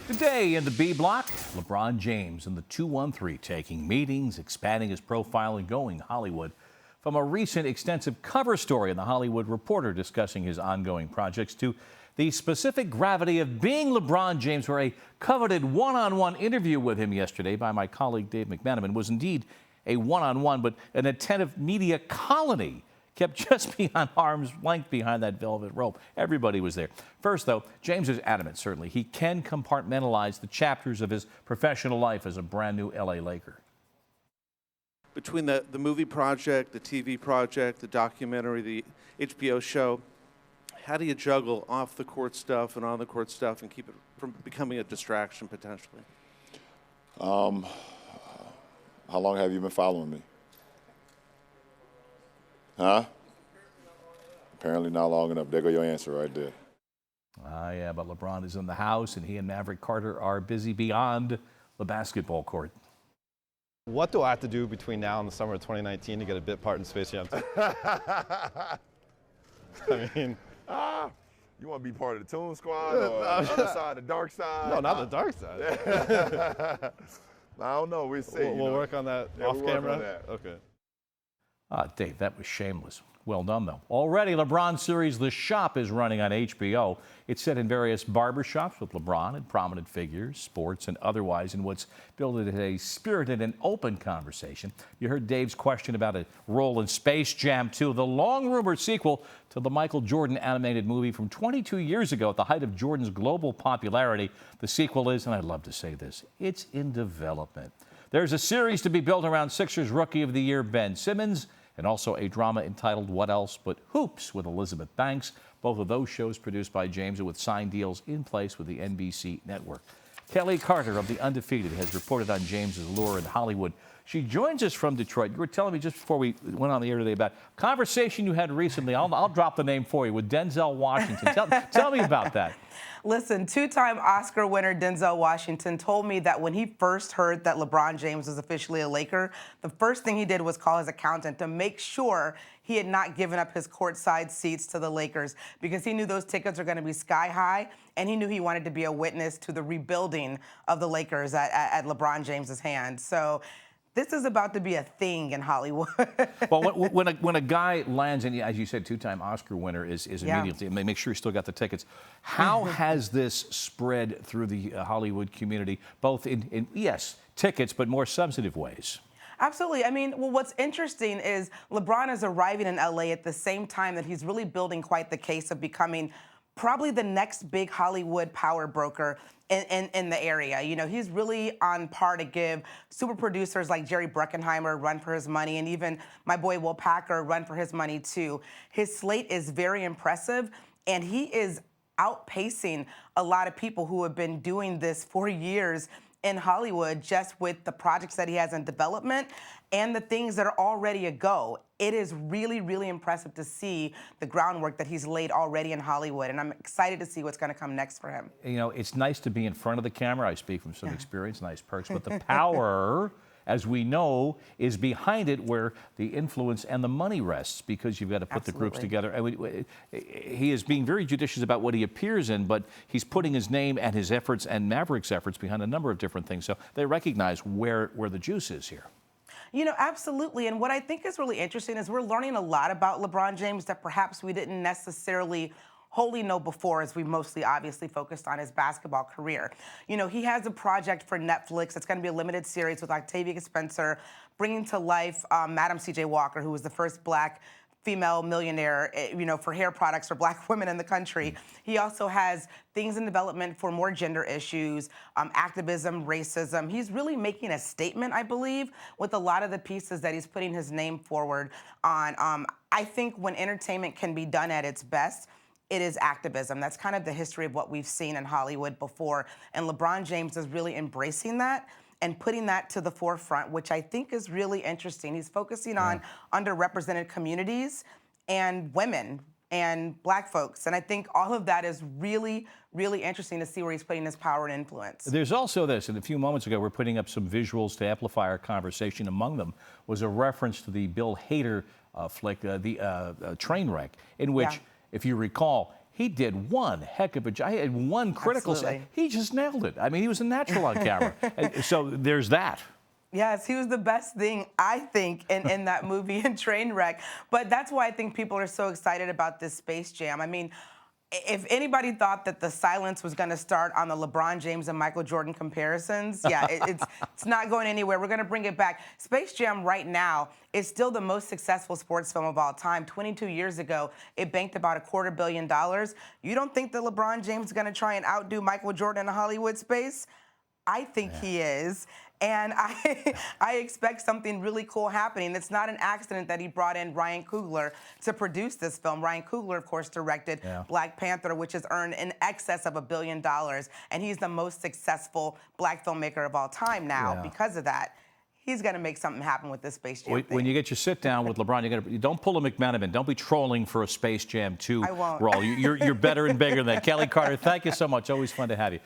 Today in the B block, LeBron James in the 213 taking meetings, expanding his profile, and going Hollywood. From a recent extensive cover story in The Hollywood Reporter discussing his ongoing projects to the specific gravity of being LeBron James, where a coveted one-on-one interview with him yesterday by my colleague Dave McManaman was indeed a one-on-one, but an attentive media colony kept just beyond arm's length behind that velvet rope. Everybody was there. First, though, James is adamant, certainly, he can compartmentalize the chapters of his professional life as a brand new LA Laker. Between the movie project, the TV project, the documentary, the HBO show, how do you juggle off the court stuff and on the court stuff and keep it from becoming a distraction potentially? How long have you been following me? Huh? Apparently not long enough. There go your answer right there. Yeah, but LeBron is in the house, and he and Maverick Carter are busy beyond the basketball court. What do I have to do between now and the summer of 2019 to get a bit part in Space Jam 2? I mean... You want to be part of the Toon Squad or the other side, the dark side? No, not the dark side. I don't know. We'll see. We'll work on that off camera? Okay. Dave, that was shameless. Well done, though. Already, LeBron's series The Shop is running on HBO. It's set in various barbershops with LeBron and prominent figures, sports and otherwise, in what's billed as a spirited and open conversation. You heard Dave's question about a role in Space Jam 2, the long-rumored sequel to the Michael Jordan animated movie from 22 years ago at the height of Jordan's global popularity. The sequel is, and I'd love to say this, it's in development. There's a series to be built around Sixers Rookie of the Year Ben Simmons, and also a drama entitled What Else But Hoops with Elizabeth Banks. Both of those shows produced by James and with signed deals in place with the NBC network. Kelley Carter of the Undefeated has reported on James's lure in Hollywood. She joins us from Detroit. You were telling me just before we went on the air today about a conversation you had recently. I'll drop the name for you, with Denzel Washington. Tell me about that. Listen, two-time Oscar winner Denzel Washington told me that when he first heard that LeBron James was officially a Laker, the first thing he did was call his accountant to make sure he had not given up his courtside seats to the Lakers, because he knew those tickets are going to be sky high, and he knew he wanted to be a witness to the rebuilding of the Lakers at LeBron James's hands. So this is about to be a thing in Hollywood. Well, when a guy lands, and as you said, two-time Oscar winner is immediately, and make sure you still got the tickets. How has this spread through the Hollywood community, both in yes, tickets, but more substantive ways? Absolutely. I mean, well, what's interesting is LeBron is arriving in LA at the same time that he's really building quite the case of becoming probably the next big Hollywood power broker in the area. You know, he's really on par to give super producers like Jerry Bruckheimer a run for his money, and even my boy Will Packer a run for his money too. His slate is very impressive, and he is outpacing a lot of people who have been doing this for years in Hollywood, just with the projects that he has in development and the things that are already a go. It is really, really impressive to see the groundwork that he's laid already in Hollywood, and I'm excited to see what's going to come next for him. You know, it's nice to be in front of the camera. I speak from some experience, nice perks, but the power, as we know, is behind it, where the influence and the money rests, because you've got to put the groups together. And he is being very judicious about what he appears in, but he's putting his name and his efforts and Maverick's efforts behind a number of different things. So they recognize where the juice is here. You know, absolutely. And what I think is really interesting is we're learning a lot about LeBron James that perhaps we didn't necessarily wholly know before, as we mostly obviously focused on his basketball career. You know, he has a project for Netflix. It's going to be a limited series with Octavia Spencer, bringing to life Madam C.J. Walker, who was the first Black female millionaire, you know, for hair products for Black women in the country. He also has things in development for more gender issues, activism, racism. He's really making a statement, I believe, with a lot of the pieces that he's putting his name forward on. I think when entertainment can be done at its best, it is activism. That's kind of the history of what we've seen in Hollywood before. And LeBron James is really embracing that and putting that to the forefront, which I think is really interesting. He's focusing on underrepresented communities and women and Black folks. And I think all of that is really, really interesting to see where he's putting his power and influence. There's also this, and a few moments ago, we're putting up some visuals to amplify our conversation. Among them was a reference to the Bill Hader flick, the Trainwreck, in which, if you recall, he did one heck of a job. He had one critical Absolutely. He just nailed it. I mean, he was a natural on camera. So there's that. Yes, he was the best thing, I think, in that movie and Trainwreck. But that's why I think people are so excited about this Space Jam. I mean, if anybody thought that the silence was going to start on the LeBron James and Michael Jordan comparisons, yeah, it's not going anywhere. We're going to bring it back. Space Jam right now is still the most successful sports film of all time. 22 years ago, it banked about $250 million. You don't think that LeBron James is going to try and outdo Michael Jordan in the Hollywood space? I think he is. And I expect something really cool happening. It's not an accident that he brought in Ryan Coogler to produce this film. Ryan Coogler, of course, directed Black Panther, which has earned in excess of $1 billion. And he's the most successful Black filmmaker of all time now because of that. He's going to make something happen with this Space Jam thing. When you get your sit down with LeBron, you don't pull a McManaman. Don't be trolling for a Space Jam 2 I won't. role. You're better and bigger than that. Kelley Carter, thank you so much. Always fun to have you.